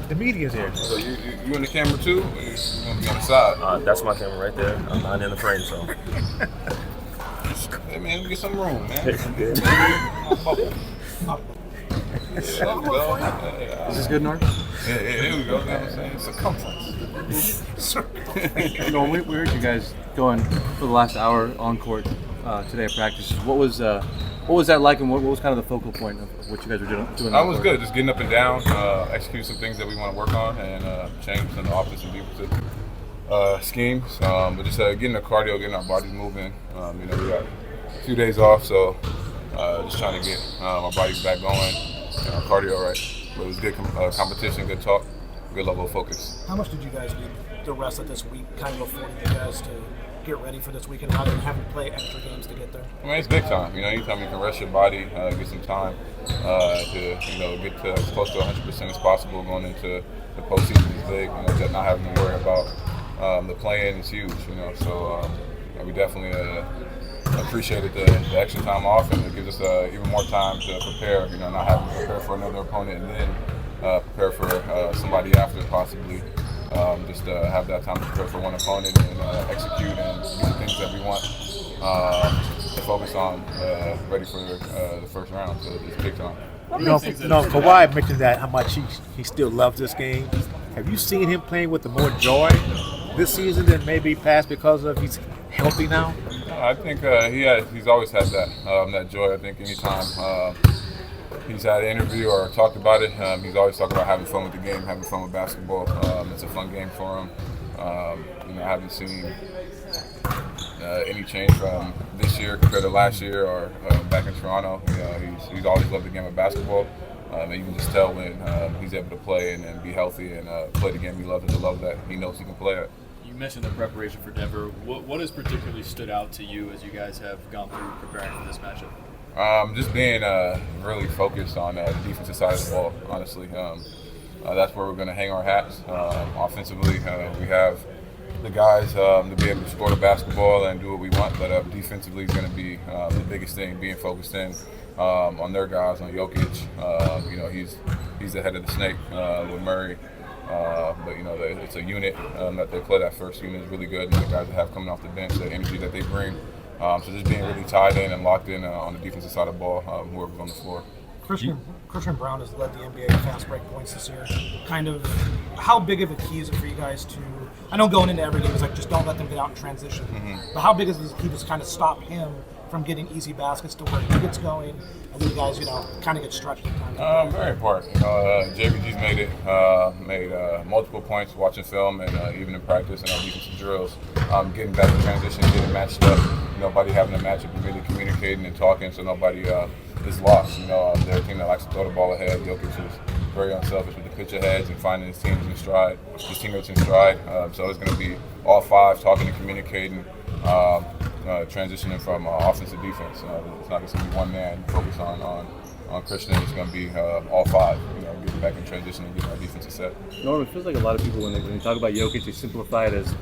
The media's here. So you in the camera too? Or you gonna be on the side? That's my camera right there. I'm not in the frame, so. Hey man, get some room, man. Good. Is this good, Norm? Yeah, here we go. You know what I'm saying? Circumference. Norm, we heard you guys going for the last hour on court today at practice. What was that like, and what was kind of the focal point of what you guys were doing? I was good, just getting up and down, execute some things that we want to work on, and change some of the offense and defensive schemes. But just getting the cardio, getting our bodies moving. We got a few days off, so just trying to get our bodies back going and our cardio right. But it was good competition, good talk, good level of focus. How much did you guys need the rest of this week kind of affording you guys to get ready for this weekend rather than having to play extra games to get there? I mean, it's big time. Anytime you can rest your body, get some time to get to as close to 100% as possible going into the postseason is big. Just not having to worry about the play-in is huge. So we definitely appreciated the extra time off, and it gives us even more time to prepare. Not having to prepare for another opponent and then prepare for somebody after possibly. Just have that time to prepare for one opponent and execute and do the things that we want to focus on, ready for the first round. So it's big time. Kawhi mentioned that how much he still loves this game. Have you seen him playing with the more joy this season than maybe past because of he's healthy now? I think he's always had that joy. I think anytime he's had an interview or talked about it, he's always talking about having fun with the game, having fun with basketball. It's a fun game for him. I haven't seen any change from this year compared to last year or back in Toronto. He's always loved the game of basketball. And you can just tell when he's able to play and be healthy and play the game he loves and the love that he knows he can play at. You mentioned the preparation for Denver. What has particularly stood out to you as you guys have gone through preparing for this matchup? Just being really focused on the defensive side of the ball, honestly. That's where we're going to hang our hats. Offensively, we have the guys to be able to score the basketball and do what we want, but defensively is going to be the biggest thing, being focused in on their guys, on Jokic. He's the head of the snake with Murray. But it's a unit that they play. That first unit is really good, and the guys that have coming off the bench, the energy that they bring. So just being really tied in and locked in on the defensive side of the ball, whoever's on the floor. Christian Brown has led the NBA in fast break points this year. Kind of, how big of a key is it for you guys to? I know going into every game is like just don't let them get out in transition. Mm-hmm. But how big is it to keep us kind of stop him from getting easy baskets to where he gets going, and then you guys, kind of get stretched from time to time? Very important. JBG's made multiple points watching film and even in practice and on defensive drills. Getting back in transition, getting matched up. Nobody having a matchup and really communicating and talking, so nobody is lost. They're a team that likes to throw the ball ahead. Jokic is very unselfish with the pitch aheads and finding his teammates in stride. So it's going to be all five talking and communicating. Transitioning from offense to defense. It's not just going to be one man focused on Christian. It's going to be all five. Getting back in transition and getting our defensive set. Norman, it feels like a lot of people when they talk about Jokic, they simplify it as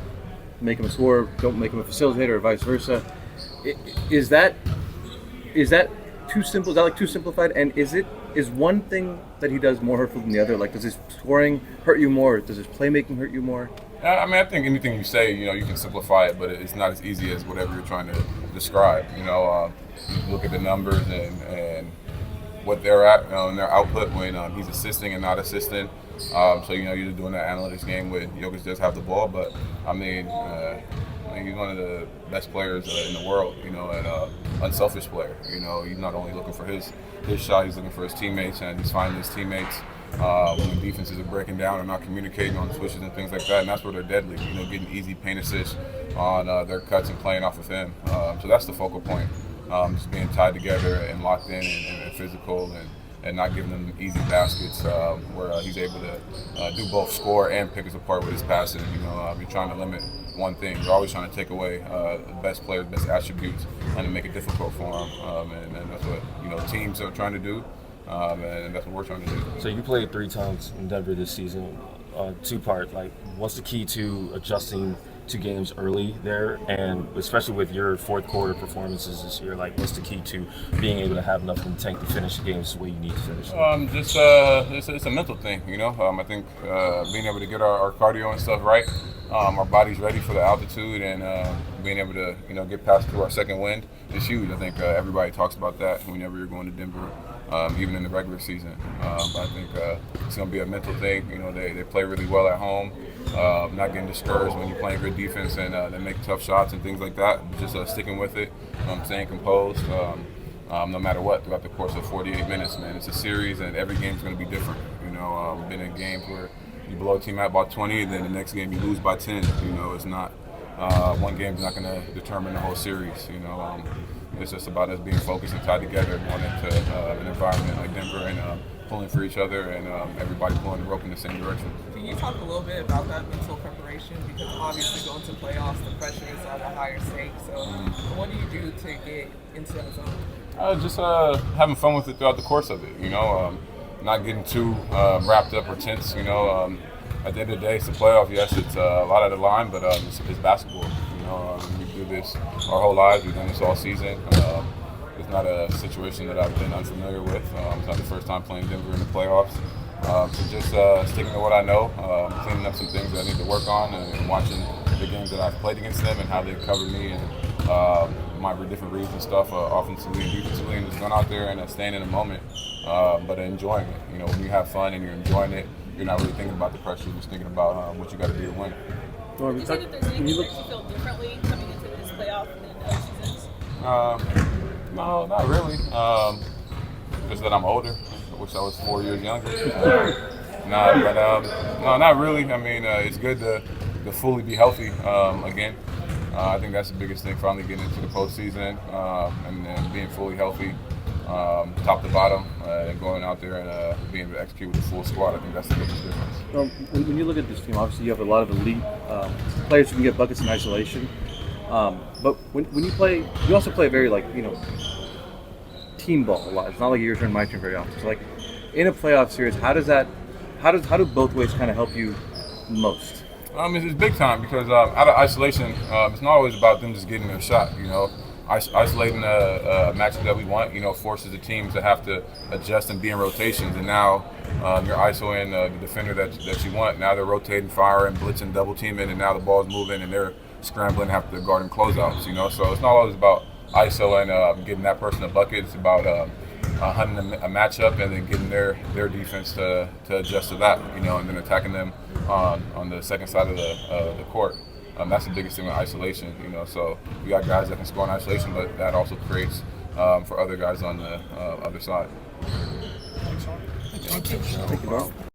make him a scorer, don't make him a facilitator, or vice versa. Is that too simple? Is that like too simplified? And is one thing that he does more hurtful than the other? Like, does his scoring hurt you more? Does his playmaking hurt you more? I think anything you say, you can simplify it, but it's not as easy as whatever you're trying to describe. You look at the numbers and what they're at and their output when he's assisting and not assisting. So you're doing that analytics game with Jokic does have the ball, but he's one of the best players in the world. And unselfish player. He's not only looking for his shot, he's looking for his teammates, and he's finding his teammates. When the defenses are breaking down and not communicating on switches and things like that, and that's where they're deadly. Getting easy paint assists on their cuts and playing off of him. So that's the focal point. Just being tied together and locked in and physical and not giving them easy baskets where he's able to do both score and pick us apart with his passing. You're trying to limit one thing. You're always trying to take away the best players' best attributes and to make it difficult for them. And that's what teams are trying to do. And that's what we're trying to do. So you played 3 times in Denver this season, 2-part. Like, what's the key to adjusting 2 games early there, and especially with your fourth quarter performances this year, like what's the key to being able to have enough in the tank to finish the games the way you need to finish them? It's a mental thing, you know. I think being able to get our cardio and stuff right, our body's ready for the altitude, and being able to get past through our second wind is huge. I think everybody talks about that whenever you're going to Denver. Even in the regular season. But I think it's going to be a mental thing. You know, they play really well at home, not getting discouraged when you're playing good defense and they make tough shots and things like that. Just sticking with it, staying composed, no matter what, throughout the course of 48 minutes, man. It's a series and every game's going to be different. You know, been in games where you blow a team out by 20 and then the next game you lose by 10. You know, it's not, one game's not going to determine the whole series, you know. It's just about us being focused and tied together, going into an environment like Denver and pulling for each other and everybody pulling the rope in the same direction. Can you talk a little bit about that mental preparation? Because obviously going to playoffs, the pressure is at a higher stake. So what do you do to get into that zone? Just having fun with it throughout the course of it, you know. Not getting too wrapped up or tense, you know. At the end of the day, it's the playoff. Yes, it's a lot of the line, but it's basketball. You know, we do this our whole lives. We've done this all season. It's not a situation that I've been unfamiliar with. It's not the first time playing Denver in the playoffs. So just sticking to what I know, cleaning up some things that I need to work on, and watching the games that I've played against them and how they've covered me and my different reads and stuff, offensively and defensively, and just going out there and staying in the moment, but enjoying it. You know, when you have fun and you're enjoying it, you're not really thinking about the pressure. You're just thinking about what you got to do to win. Would you say that there's anything that you feel differently coming into this playoff than other seasons? No, not really. Just that I'm older. I wish I was 4 years younger. No, not really. I mean, it's good to fully be healthy again. I think that's the biggest thing, finally getting into the postseason and being fully healthy, top to bottom, and going out there and being able to execute with the full squad. I think that's the biggest difference. When you look at this team, obviously you have a lot of elite players who can get buckets in isolation. But when you play, you also play very team ball a lot. It's not like your turn, my turn very often. So in a playoff series, how do both ways kind of help you most? It's big time because out of isolation, it's not always about them just getting their shot. You know, isolating a matchup that we want, forces the team to have to adjust and be in rotations. And now you're isoing the defender that you want. Now they're rotating, firing, blitzing, double teaming, and now the ball's moving and they're scrambling after the guarding closeouts. So it's not always about iso and getting that person a bucket. It's about hunting a matchup and then getting their defense to adjust to that, and then attacking them on the second side of the court. That's the biggest thing with isolation, So we got guys that can score in isolation, but that also creates for other guys on the other side. Thank you. Thank you, bro.